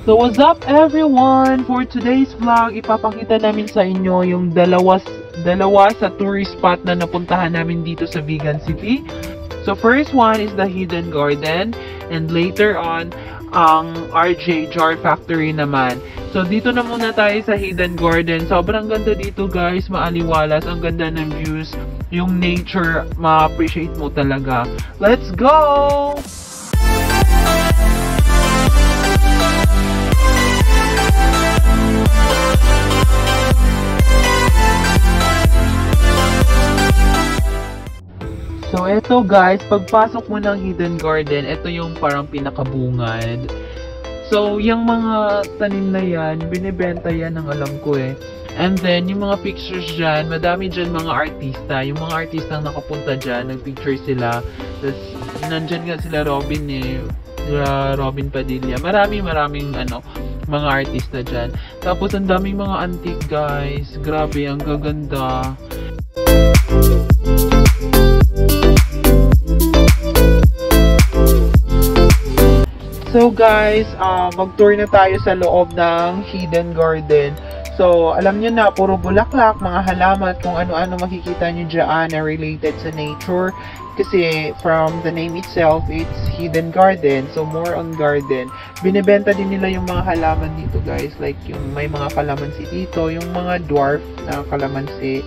So what's up everyone? For today's vlog, ipapakita namin sa inyo yung dalawa sa tourist spot na napuntahan namin dito sa Vigan City. So first one is the Hidden Garden, and later on, ang RJ Jar Factory naman. So dito na muna tayo sa Hidden Garden. Sobrang ganda dito guys, maaliwalas, ang ganda ng views, yung nature, ma-appreciate mo talaga. Let's go! So, eto guys, pagpasok mo ng Hidden Garden, ito yung parang pinakabungad. So, yung mga tanim na yan, binibenta yan ang alam ko eh. And then, yung mga pictures dyan, madami dyan mga artista. Yung mga artista ang nakapunta dyan, nagpicture sila. Tapos, nandyan nga sila Robin eh. Robin Padilla. Maraming mga artista dyan. Tapos, ang daming mga antique guys. Grabe, ang gaganda. So guys, mag-tour na tayo sa loob ng Hidden Garden. So, alam nyo na, puro bulaklak, mga halaman, kung ano-ano makikita nyo dyan na related sa nature. Kasi from the name itself, it's Hidden Garden. So, more on garden. Binibenta din nila yung mga halaman dito guys. Like, yung may mga kalamansi dito, yung mga dwarf na kalamansi.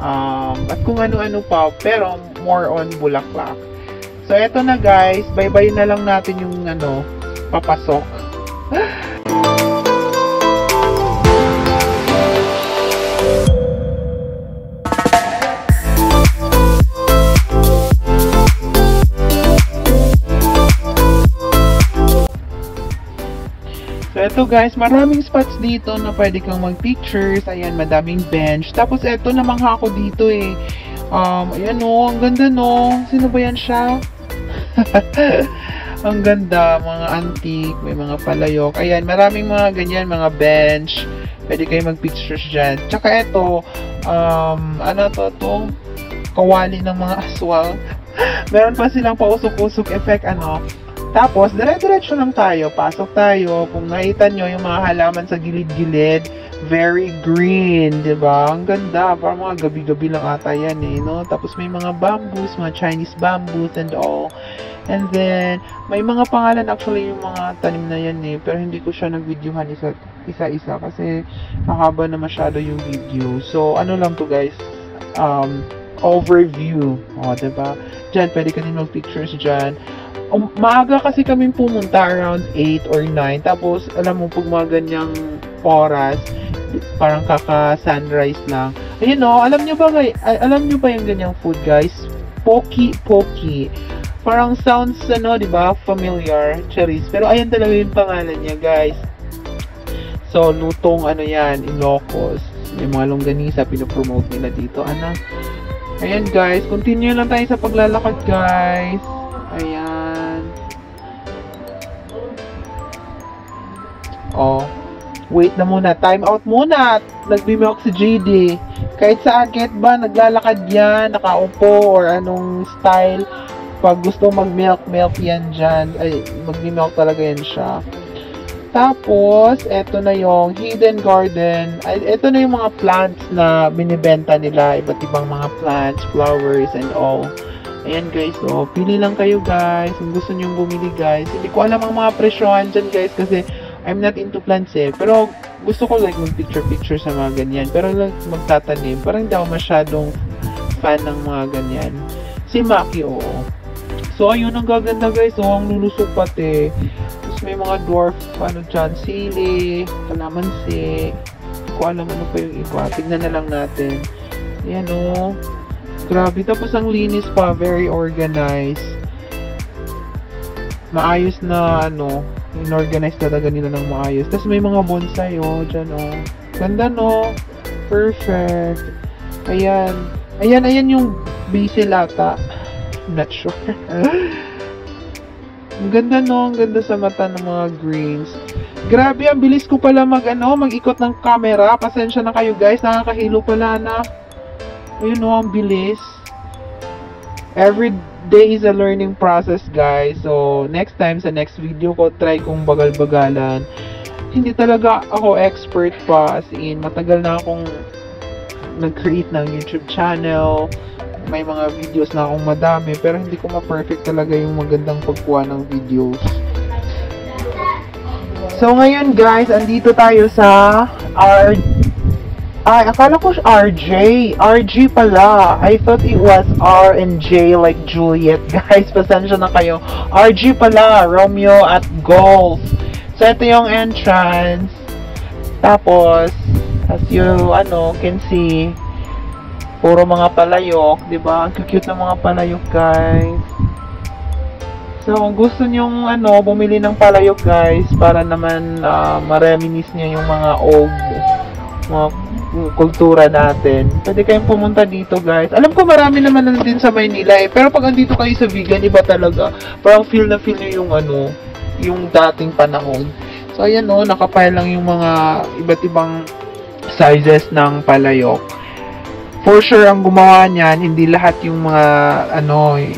At kung ano-ano pa, pero more on bulaklak. So, eto na guys, bye-bye na lang natin yung papasok. So, eto guys, maraming spots dito na pwede kang mag-pictures. Ayan, madaming bench. Tapos, eto namangha ako dito eh. Ayan o, ang ganda no. Sino ba yan siya? Ang ganda, mga antique, may mga palayok. Ayan, maraming mga ganyan, mga bench. Pwede kayo mag-pictures dyan. Tsaka ito, kawali ng mga aswang. Meron pa silang pausok-usok effect, Tapos, dire-diretso lang tayo. Pasok tayo. Kung nakita nyo yung mga halaman sa gilid-gilid, very green, diba? Ang ganda. Parang mga gabi-gabi lang ata yan, eh, no? Tapos may mga bamboos, mga Chinese bamboos and all. And then, may mga pangalan actually yung mga tanim na yan, eh. Pero hindi ko siya nag-videohan isa-isa kasi mahaba na masyado yung video. So, ano lang to guys? Overview. O, diba? Diyan, pwede ka din mag-pictures dyan. Maaga kasi kaming pumunta around 8 or 9. Tapos, alam mo, pag mga ganyang oras, parang kaka-sunrise lang. Ayun o, alam nyo ba yung ganyang food guys? Poki. Parang sounds, diba, familiar, cherries. Pero ayan talaga yung pangalan niya, guys. So, lutong, yan, Ilocos. May mga longganisa, pinopromote nila dito, Ayan, guys. Continue lang tayo sa paglalakad, guys. Ayan. Oh. Wait na muna. Time out muna. Nagbi-milk si JD. Kahit sa agit ba, naglalakad yan, nakaupo, or anong style. Pag gusto mag-milk yan dyan. Ay, mag-milk talaga yan siya. Tapos, eto na yung Hidden Garden. Ay, eto na yung mga plants na binibenta nila. Iba't ibang mga plants, flowers, and all. Ayan guys, so pili lang kayo guys. Kung gusto nyong bumili guys. Hindi ko alam ang mga presyohan dyan guys kasi I'm not into plants eh. Pero gusto ko like mag-picture sa mga ganyan. Pero like magtatanim. Parang hindi ako masyadong fan ng mga ganyan. Si Maki, oo. So, ayun, ang gaganda guys. So, ang lulusok pati. Tapos may mga dwarf, dyan, sili, kalamansi. Hindi ko alam ano pa yung iba. Tignan na lang natin. Ayan, oh. Grabe. Tapos, ang linis pa. Very organized. Maayos na, in-organize talaga nila ng maayos. Tapos, may mga bonsai, oh. Dyan, oh. Ganda, no? Perfect. Ayan. Ayan yung basil ata. Not sure. Ang ganda no, ang ganda sa mata ng mga greens. Grabe, ang bilis ko pala mag-ikot ng camera. Pasensya na kayo guys, nakakahilo pala na. Ayun no, ang bilis. Every day is a learning process, guys. So, next time, sa next video ko, try kong bagal-bagalan. Hindi talaga ako expert pa, as in, matagal na akong nag-create ng YouTube channel. May mga videos na akong madami, pero hindi ko ma-perfect talaga yung magandang pagkuha ng videos. So, ngayon, guys, andito tayo sa akala ko RJ. RG pala. I thought it was R and J like Juliet. Guys, pasensya na kayo. RG pala. Romeo at Golf. So, ito yung entrance. Tapos, as you, can see, puro mga palayok. Diba? Ang cute ng mga palayok, guys. So, kung gusto nyong, bumili ng palayok, guys, para naman ma-reminisce nyo yung mga old, mga kultura natin. Pwede kayong pumunta dito, guys. Alam ko marami naman na din sa Maynila eh. Pero pag andito kayo sa Vigan, iba talaga. Parang feel na feel nyo yung yung dating panahon. So, ayan nakapile lang yung mga iba't ibang sizes ng palayok. For sure, ang gumawa niyan, hindi lahat yung mga,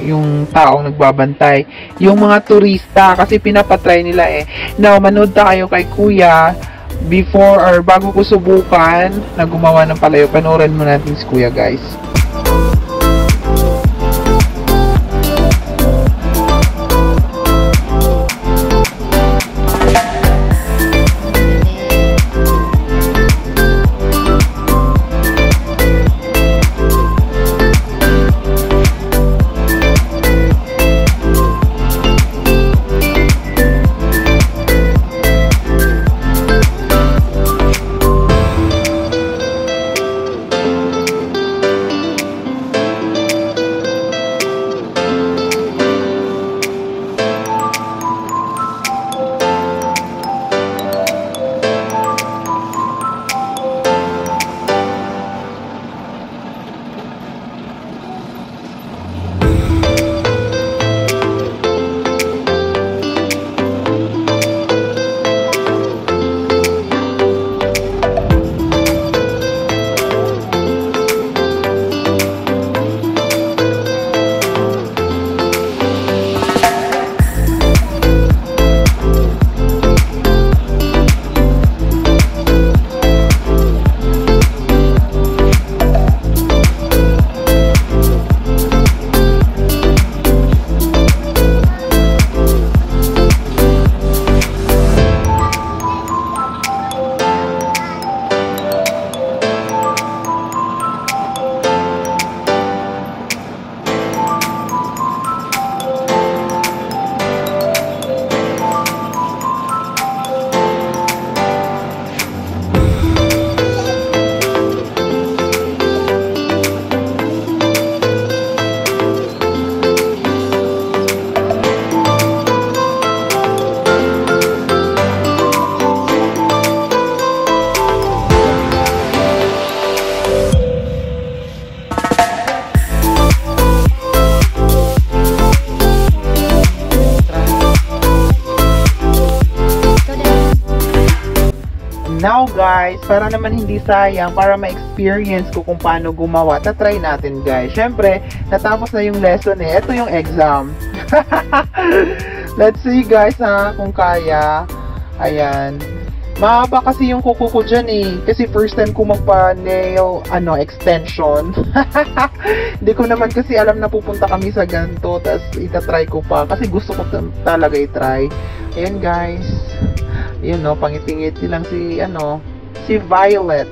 yung taong nagbabantay. Yung mga turista, kasi pinapatry nila eh. Now, manood tayo kay Kuya, before or bago ko subukan na gumawa ng palayok. Panoorin mo natin si Kuya, guys. Now guys, para naman hindi sayang, para ma-experience ko kung paano gumawa, tatry natin guys. Syempre, natapos na yung lesson eh. Ito yung exam. Let's see guys kung kaya. Ayan. Mahaba kasi yung kuko ko dyan eh. Kasi first time ko magpa-nail, extension. Hindi ko naman kasi alam na pupunta kami sa ganito. Tapos itatry ko pa. Kasi gusto ko talaga i-try. Ayan guys. Yun pangiti-ngiti lang si Violet.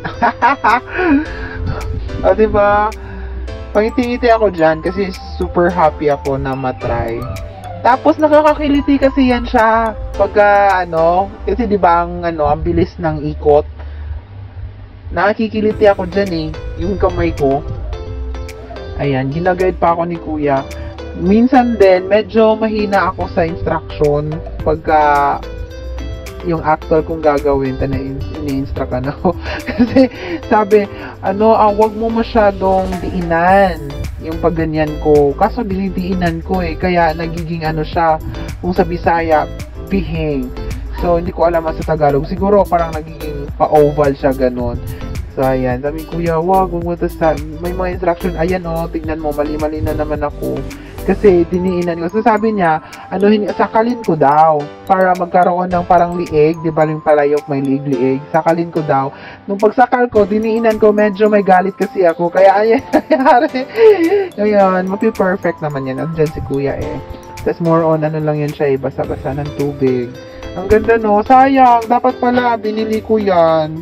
O diba? Pangiti-ngiti ako dyan kasi super happy ako na matry. Tapos nakakakiliti kasi yan siya pagka kasi diba ang bilis ng ikot. Nakakikiliti ako dyan eh, yung kamay ko. Ayan, ginaguide pa ako ni Kuya. Minsan din medyo mahina ako sa instruction pagka yung actual kong gagawin ini-instruct kasi sabi wag mo masyadong diinan yung pagganyan ko, kaso dinidiinan ko eh, kaya nagiging siya kung sa Bisaya pihing. So hindi ko alam sa Tagalog, siguro parang nagiging pa-oval siya ganun. So ayan, sabi Kuya, wag mo may mga instruction, ayan tignan mo, mali-mali na naman ako. Kasi diniinan ko. So sabi niya, sakalin ko daw para magkaroon ng parang liig, di ba yung palayok may liig-liig, sakalin ko daw. Nung pagsakal ko, diniinan ko, medyo may galit kasi ako. Kaya ayan, ngayon, mapi-perfect naman yan. Andyan si kuya eh. Tapos more on, lang yan siya, basa-basa ng tubig. Ang ganda no, sayang, dapat pala, binili ko yan.